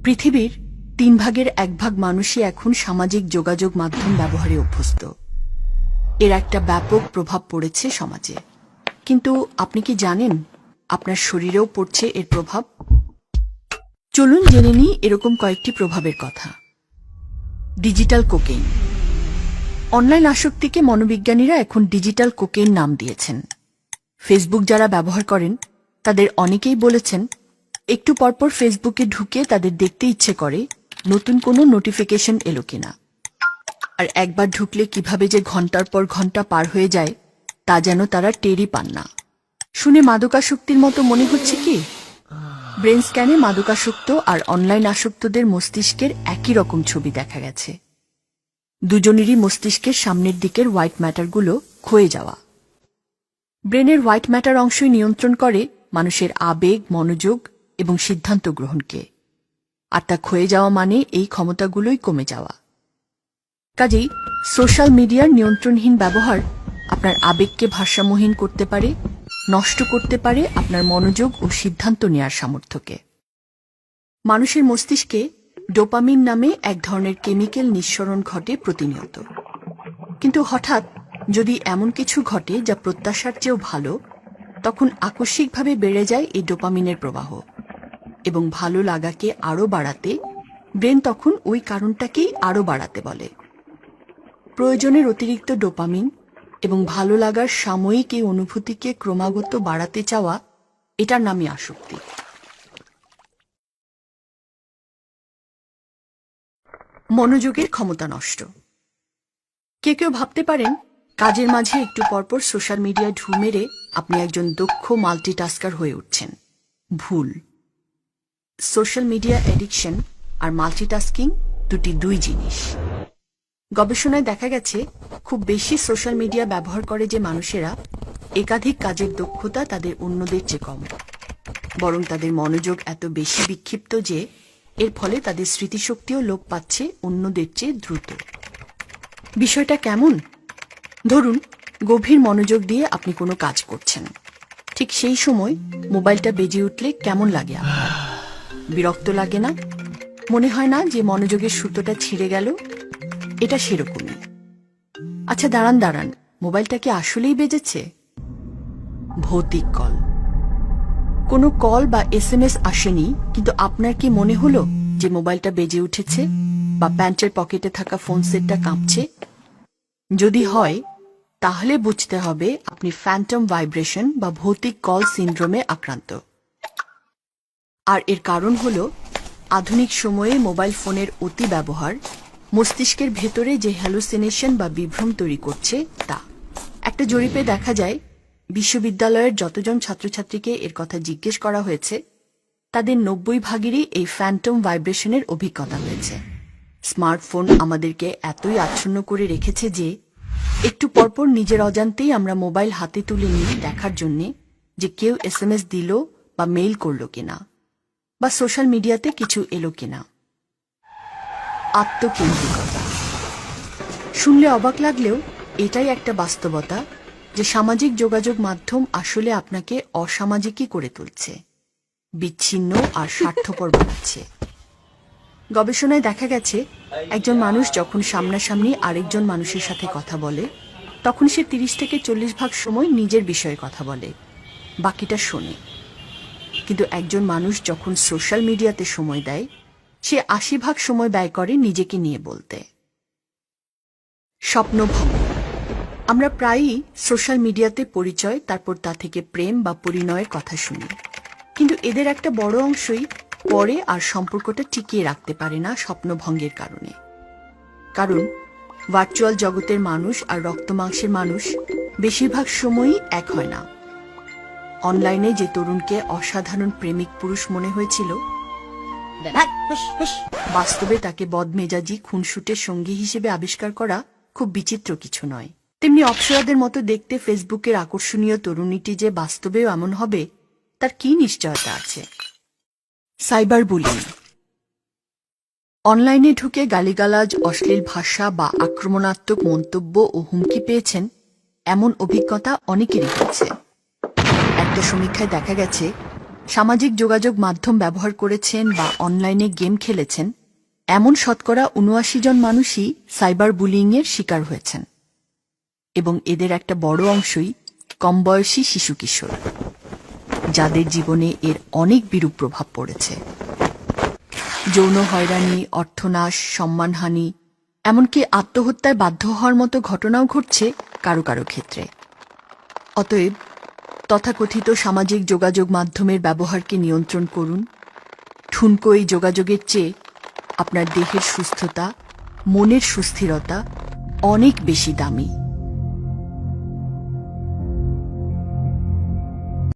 পৃথিবীর 3/1 মানুষই এখন সামাজিক যোগাযোগ মাধ্যম ব্যবহারে অভ্যস্ত। এর একটা ব্যাপক প্রভাব পড়েছে সমাজে। কিন্তু আপনি কি জানেন আপনার শরীরেও পড়ছে এর প্রভাব? চলুন জেনে নিই এরকম কয়েকটি প্রভাবের কথা। Digital cocaine. অনলাইন আসক্তিকে মনোবিজ্ঞানীরা এখন ডিজিটাল কোকেইন নাম দিয়েছেন। ফেসবুক যারা ব্যবহার করেন তাদের অনেকেই বলেছেন একটু পরপর ফেসবুকে ঢুকে তাদের দেখতে ইচ্ছে করে নতুন কোনো নোটিফিকেশন এলো কিনা। আর একবার ঢুকলে কিভাবে যে ঘন্টার পর ঘন্টা পার হয়ে যায় তা যেন তারা টেরই পান না। শুনে মাদকাসক্তির মতো মনে হচ্ছে কি? ব্রেন স্ক্যানে মাদকাসক্ত আর অনলাইন আসক্তদের মস্তিষ্কের একই রকম ছবি দেখা গেছে। দুজনেরই মস্তিষ্কের সামনের দিকের হোয়াইট ম্যাটারগুলো ক্ষয়ে যাওয়া। ব্রেনের হোয়াইট ম্যাটার অংশই নিয়ন্ত্রণ করে মানুষের আবেগ, মনোযোগ এবং সিদ্ধান্ত গ্রহণকে। আর তা ক্ষয়ে যাওয়া মানে এই ক্ষমতাগুলোই কমে যাওয়া। কাজেই সোশ্যাল মিডিয়ার নিয়ন্ত্রণহীন ব্যবহার আপনার আবেগকে ভারসাম্যহীন করতে পারে, নষ্ট করতে পারে আপনার মনোযোগ ও সিদ্ধান্ত নেয়ার সামর্থ্যকে। মানুষের মস্তিষ্কে ডোপামিন নামে এক ধরনের কেমিক্যাল নিঃসরণ ঘটে প্রতিনিয়ত। কিন্তু হঠাৎ যদি এমন কিছু ঘটে যা প্রত্যাশার চেয়েও ভালো, তখন আকস্মিকভাবে বেড়ে যায় এই ডোপামিনের প্রবাহ এবং ভালো লাগাকে আরও বাড়াতে ব্রেন তখন ওই কারণটাকেই আরও বাড়াতে বলে। প্রয়োজনের অতিরিক্ত ডোপামিন এবং ভালো লাগার সাময়িক এই অনুভূতিকে ক্রমাগত বাড়াতে চাওয়া, এটার নামই আসক্তি। মনোযোগের ক্ষমতা নষ্ট। কেউ ভাবতে পারেন কাজের মাঝে একটু পরপর সোশ্যাল মিডিয়ায় ঢু মেরে আপনি একজন দক্ষ মাল্টিটাস্কার হয়ে উঠছেন। ভুল। সোশ্যাল মিডিয়া অ্যাডিকশন আর মাল্টিটাস্কিং দুই জিনিস। গবেষণায় দেখা গেছে খুব বেশি সোশ্যাল মিডিয়া ব্যবহার করে যে মানুষেরা একাধিক কাজের দক্ষতা তাদের অন্যদের চেয়ে কম, বরং তাদের মনোযোগ এত বেশি বিক্ষিপ্ত যে এর ফলে তাদের স্মৃতিশক্তিও লোপ পাচ্ছে অন্যদের চেয়ে দ্রুত। বিষয়টা কেমন? ধরুন গভীর মনোযোগ দিয়ে আপনি কোনো কাজ করছেন, ঠিক সেই সময় মোবাইলটা বেজে উঠলে কেমন লাগে আপনার? বিরক্ত লাগে না? মনে হয় না যে মনোযোগের সুতোটা ছিঁড়ে গেল? এটা সেরকমই। আচ্ছা দাঁড়ান, মোবাইলটা কি আসলেই বেজেছে? ভৌতিক কল। কোনো কল বা SMS আসেনি, কিন্তু আপনার কি মনে হলো যে মোবাইলটা বেজে উঠেছে বা প্যান্টের পকেটে থাকা ফোন সেটটা কাঁপছে? যদি হয় তাহলে বুঝতে হবে আপনি ফ্যান্টম ভাইব্রেশন বা ভৌতিক কল সিন্ড্রোমে আক্রান্ত। আর এর কারণ হল আধুনিক সময়ে মোবাইল ফোনের অতি ব্যবহার মস্তিষ্কের ভেতরে যে হ্যালুসিনেশন বা বিভ্রম তৈরি করছে তা। একটা জরিপে দেখা যায় বিশ্ববিদ্যালয়ের যতজন ছাত্রছাত্রীকে এর কথা জিজ্ঞেস করা হয়েছে তাদের 90% এই ফ্যান্টম ভাইব্রেশনের অভিজ্ঞতা হয়েছে। স্মার্টফোন আমাদেরকে এতই আচ্ছন্ন করে রেখেছে যে একটু পরপর নিজের অজান্তেই আমরা মোবাইল হাতে তুলে নিয়ে দেখার জন্য যে কেউ SMS দিল বা মেইল করল কিনা বা সোশ্যাল মিডিয়াতে কিছু এলো কিনা। আত্মকেন্দ্রিকতা। শুনলে অবাক লাগলেও এটাই একটা বাস্তবতা যে সামাজিক যোগাযোগ মাধ্যম আসলে আপনাকে অসামাজিকই করে তুলছে, বিচ্ছিন্ন আর স্বার্থপর বানাচ্ছে। গবেষণায় দেখা গেছে একজন মানুষ যখন সামনাসামনি আরেকজন মানুষের সাথে কথা বলে তখন সে 30 থেকে 40% সময় নিজের বিষয়ে কথা বলে, বাকিটা শোনে। কিন্তু একজন মানুষ যখন সোশ্যাল মিডিয়াতে সময় দেয় সে 80% সময় ব্যয় করে নিজেকে নিয়ে বলতে। স্বপ্নভঙ্গ। আমরা প্রায়ই সোশ্যাল মিডিয়াতে পরিচয়, তারপর তা থেকে প্রেম বা পরিণয়ের কথা শুনি, কিন্তু এদের একটা বড় অংশই পরে আর সম্পর্কটা টিকিয়ে রাখতে পারে না স্বপ্নভঙ্গের কারণে। কারণ ভার্চুয়াল জগতের মানুষ আর রক্তমাংসের মানুষ বেশিরভাগ সময়ই এক হয় না। অনলাইনে যে তরুণকে অসাধারণ প্রেমিক পুরুষ মনে হয়েছিল, বাস্তবে তাকে বদমেজাজি খুনসুটের সঙ্গী হিসেবে আবিষ্কার করা খুব বিচিত্র কিছু নয়। তেমনি অপ্সরাদের মতো দেখতে ফেসবুকের আকর্ষণীয় তরুণীটি যে বাস্তবেও এমন হবে তার কি নিশ্চয়তা আছে? Cyber bullying. অনলাইনে ঢুকে গালিগালাজ, অশ্লীল ভাষা বা আক্রমণাত্মক মন্তব্য ও হুমকি পেয়েছেন এমন অভিজ্ঞতা অনেকেরই হয়েছে। একটা সমীক্ষায় দেখা গেছে সামাজিক যোগাযোগ মাধ্যম ব্যবহার করেছেন বা অনলাইনে গেম খেলেছেন এমন শতকরা ৭৯ জন মানুষই সাইবার বুলিংয়ের শিকার হয়েছেন এবং এদের একটা বড় অংশই কমবয়সী শিশু কিশোর, যাদের জীবনে এর অনেক বিরূপ প্রভাব পড়েছে। যৌন হয়রানি, অর্থনাশ, সম্মানহানি, এমনকি আত্মহত্যায় বাধ্য হওয়ার মতো ঘটনাও ঘটছে কারো কারো ক্ষেত্রে। অতএব তথাকথিত সামাজিক যোগাযোগ মাধ্যমের ব্যবহারকে নিয়ন্ত্রণ করুন। ঠুনকো এই যোগাযোগের চেয়ে আপনার দেহের সুস্থতা, মনের সুস্থিরতা অনেক বেশি দামি।